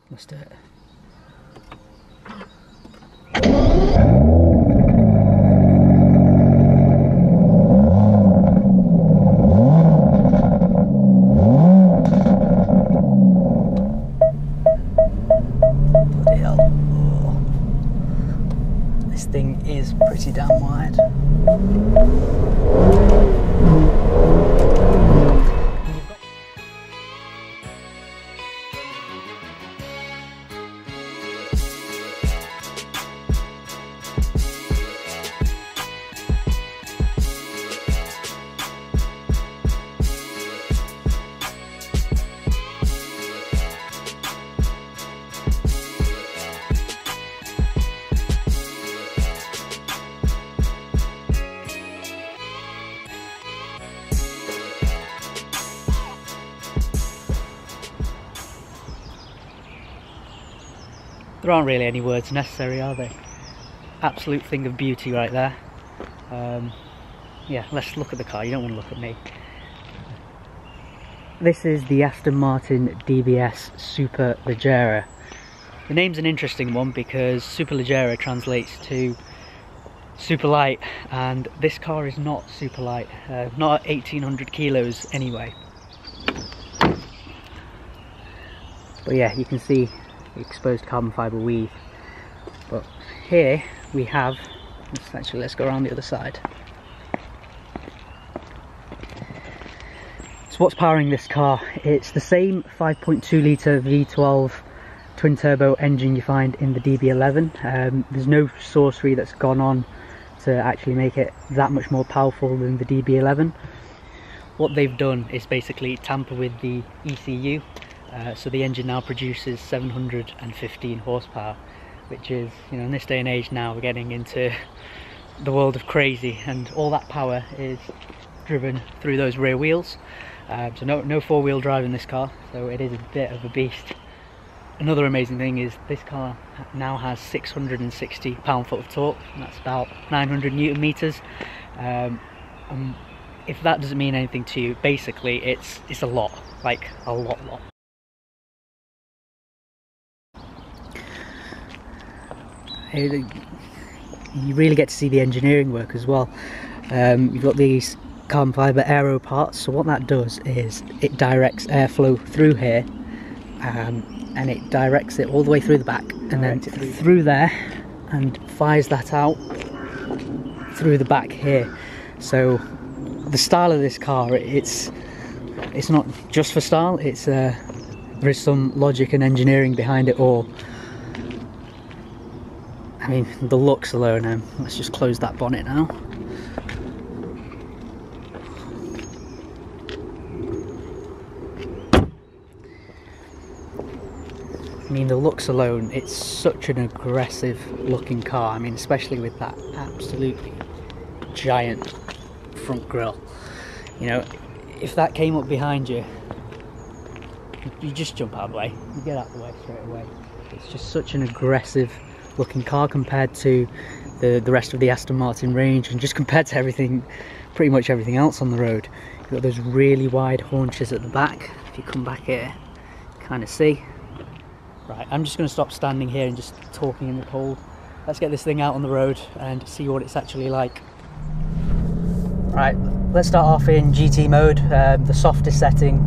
Let's do it. Bloody hell. Oh. This thing is pretty damn wide. There aren't really any words necessary, are they? Absolute thing of beauty right there. Yeah, let's look at the car. You don't want to look at me. This is the Aston Martin DBS Superleggera. The name's an interesting one because Superleggera translates to super light, and this car is not super light, not at 1800 kilos anyway. But yeah, you can see exposed carbon fibre weave. But here we have, let's go around the other side. So what's powering this car? It's the same 5.2 litre V12 twin turbo engine you find in the DB11. There's no sorcery that's gone on to actually make it that much more powerful than the DB11. What they've done is basically tamper with the ECU. So the engine now produces 715 horsepower, which is, you know, in this day and age now we're getting into the world of crazy, and all that power is driven through those rear wheels. So no four-wheel drive in this car, so it is a bit of a beast. Another amazing thing is this car now has 660 pound-foot of torque, and that's about 900 newton meters. If that doesn't mean anything to you, basically it's a lot, like a lot. You really get to see the engineering work as well. You've got these carbon fibre aero parts, so what that does is it directs airflow through here, and it directs it all the way through the back and then through there, and fires that out through the back here. So the style of this car, it's not just for style, it's there is some logic and engineering behind it all. I mean, the looks alone, let's just close that bonnet now. I mean, the looks alone, it's such an aggressive looking car. I mean, especially with that absolutely giant front grille. You know, if that came up behind you, you just jump out of the way. You get out of the way straight away. It's just such an aggressive looking car compared to the rest of the Aston Martin range, and just compared to everything, pretty much everything else on the road. You've got those really wide haunches at the back. If you come back here, you kind of see. Right, I'm just going to stop standing here and just talking in the cold. Let's get this thing out on the road and see what it's actually like. Right, let's start off in GT mode, the softest setting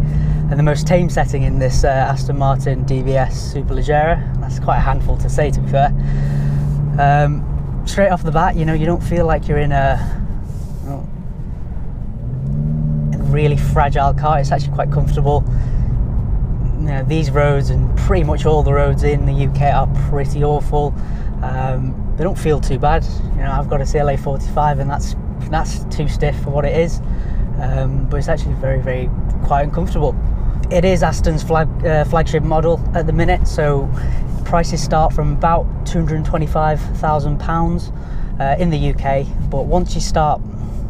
and the most tame setting in this Aston Martin DBS Superleggera. That's quite a handful to say, to be fair. Straight off the bat, you know, you don't feel like you're in a really fragile car. It's actually quite comfortable. You know, these roads and pretty much all the roads in the UK are pretty awful. They don't feel too bad. You know, I've got a CLA 45 and that's too stiff for what it is, but it's actually very, very quiet and comfortable. It is Aston's flagship model at the minute, so prices start from about £225,000 in the UK. But once you start,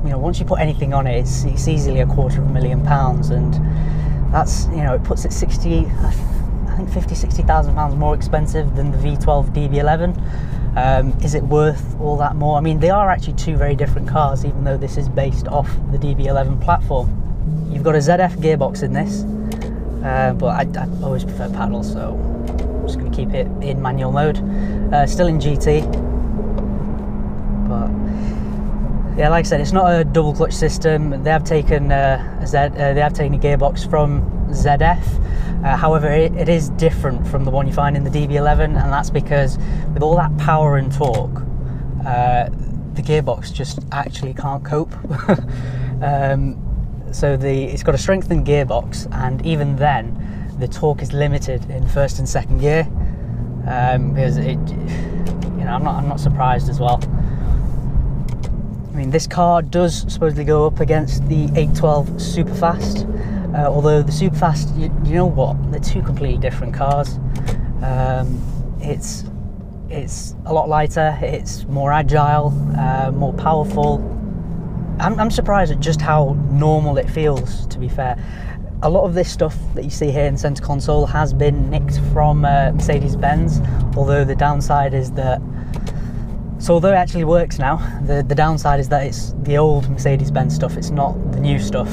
you know, once you put anything on it, it's easily £250,000, and that's, you know, it puts it 60,000 pounds more expensive than the V12 DB11. Is it worth all that more? I mean, they are actually two very different cars, even though this is based off the DB11 platform. You've got a ZF gearbox in this, but I always prefer paddle, so just going to keep it in manual mode. Still in GT, but yeah, like I said, it's not a double clutch system. They have taken a gearbox from ZF. However, it is different from the one you find in the DB11, and that's because with all that power and torque, the gearbox just actually can't cope. So it's got a strengthened gearbox, and even then the torque is limited in first and second gear, because I'm not surprised as well. I mean, this car does supposedly go up against the 812 Superfast, although the Superfast, you know what, they're two completely different cars. It's a lot lighter, it's more agile, more powerful. I'm surprised at just how normal it feels, to be fair. A lot of this stuff that you see here in the centre console has been nicked from Mercedes-Benz, although the downside is that, so although it actually works now, the downside is that it's the old Mercedes-Benz stuff, it's not the new stuff,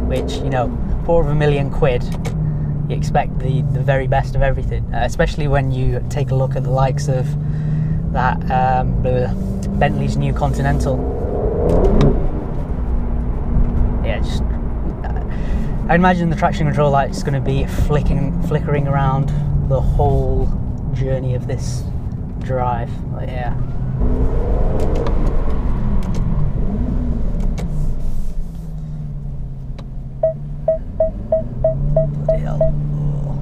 which, you know, £250,000, you expect the very best of everything, especially when you take a look at the likes of that Bentley's new Continental. Yeah, just I imagine the traction control light is going to be flickering around the whole journey of this drive. But yeah. Bloody hell. Oh.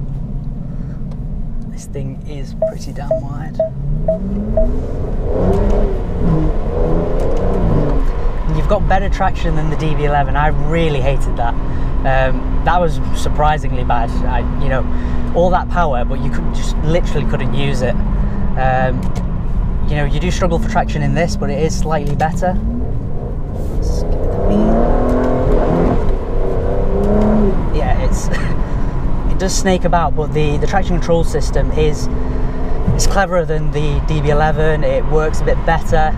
This thing is pretty damn wide. You've got better traction than the DB11. I really hated that. That was surprisingly bad. You know, all that power, but you literally couldn't use it. You know, you do struggle for traction in this, but it is slightly better. Let's give it the wheel. Yeah, it does snake about, but the traction control system is cleverer than the DB11. It works a bit better.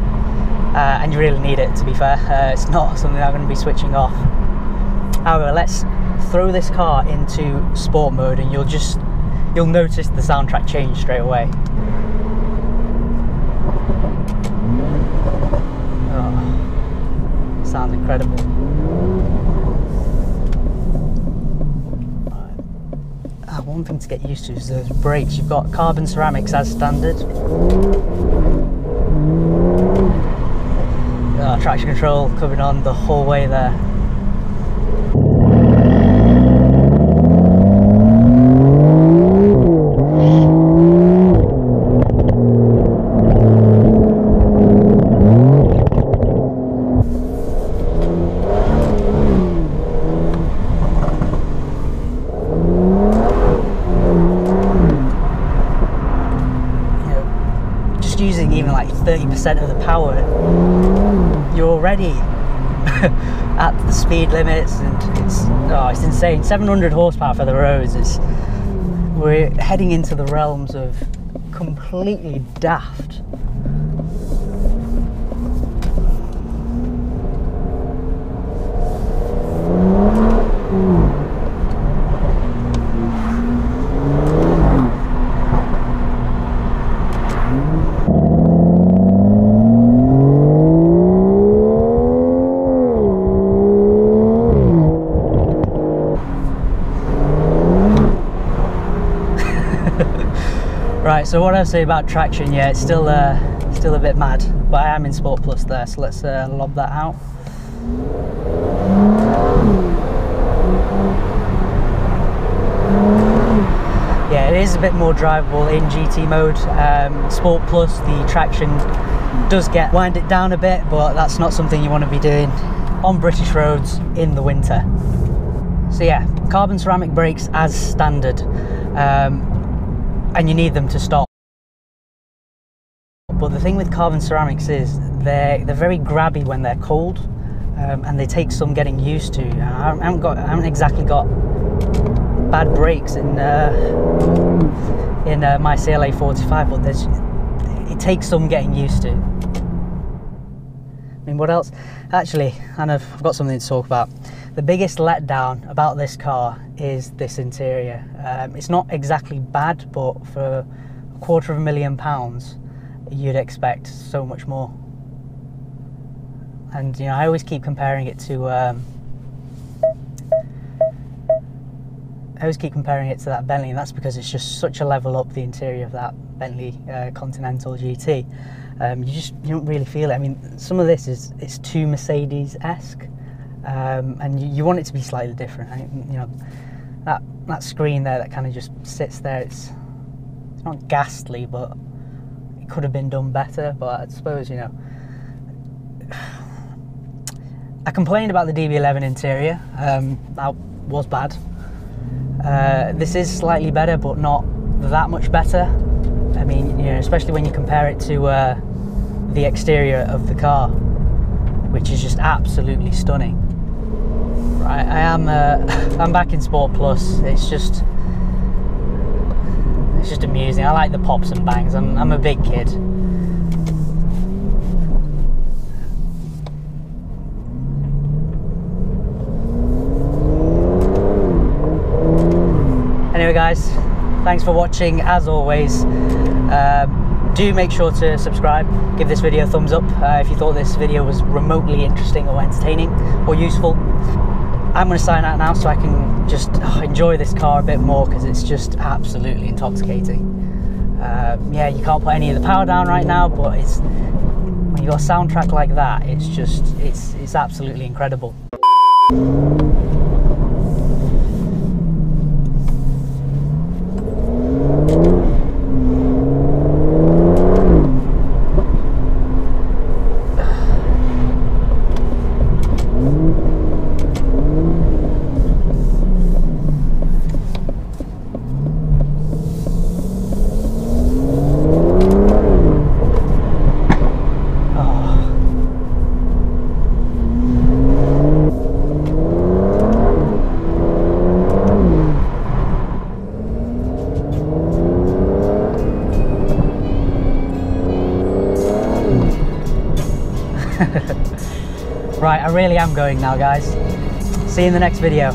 And you really need it, to be fair. It's not something I'm going to be switching off. However, let's throw this car into sport mode, and you'll notice the soundtrack change straight away. Oh, sounds incredible. Right. One thing to get used to is those brakes. You've got carbon ceramics as standard. Traction control coming on the whole way there. You know, just using even like 30% of the power, you're already at the speed limits, and it's insane. 700 horsepower for the roads. We're heading into the realms of completely daft. Right, so what I say about traction, yeah, it's still a bit mad, but I am in Sport Plus there, so let's lob that out. Yeah, it is a bit more drivable in GT mode. Sport Plus, the traction does wind it down a bit, but that's not something you want to be doing on British roads in the winter. So yeah, carbon ceramic brakes as standard. And you need them to stop. But the thing with carbon ceramics is they're very grabby when they're cold, and they take some getting used to. I haven't exactly got bad brakes in my CLA 45, but it takes some getting used to. I mean, what else? Actually, I've got something to talk about. The biggest letdown about this car is this interior. It's not exactly bad, but for £250,000 you'd expect so much more. And you know, I always keep comparing it to that Bentley, and that's because it's just such a level up, the interior of that Bentley Continental GT. You don't really feel it. I mean, some of this it's too Mercedes-esque, and you want it to be slightly different. And, you know, that screen there that kind of just sits there, it's not ghastly, but it could have been done better. But I suppose, you know, I complained about the DB11 interior. That was bad. This is slightly better, but not that much better. I mean, you know, especially when you compare it to the exterior of the car, which is just absolutely stunning. Right, I'm back in Sport Plus. It's just amusing. I like the pops and bangs. I'm a big kid. Anyway guys, thanks for watching as always. Do make sure to subscribe, give this video a thumbs up if you thought this video was remotely interesting or entertaining or useful. I'm going to sign out now so I can just enjoy this car a bit more, because it's just absolutely intoxicating. Yeah, you can't put any of the power down right now, but when you got a soundtrack like that, it's absolutely incredible. Right, I really am going now, guys. See you in the next video.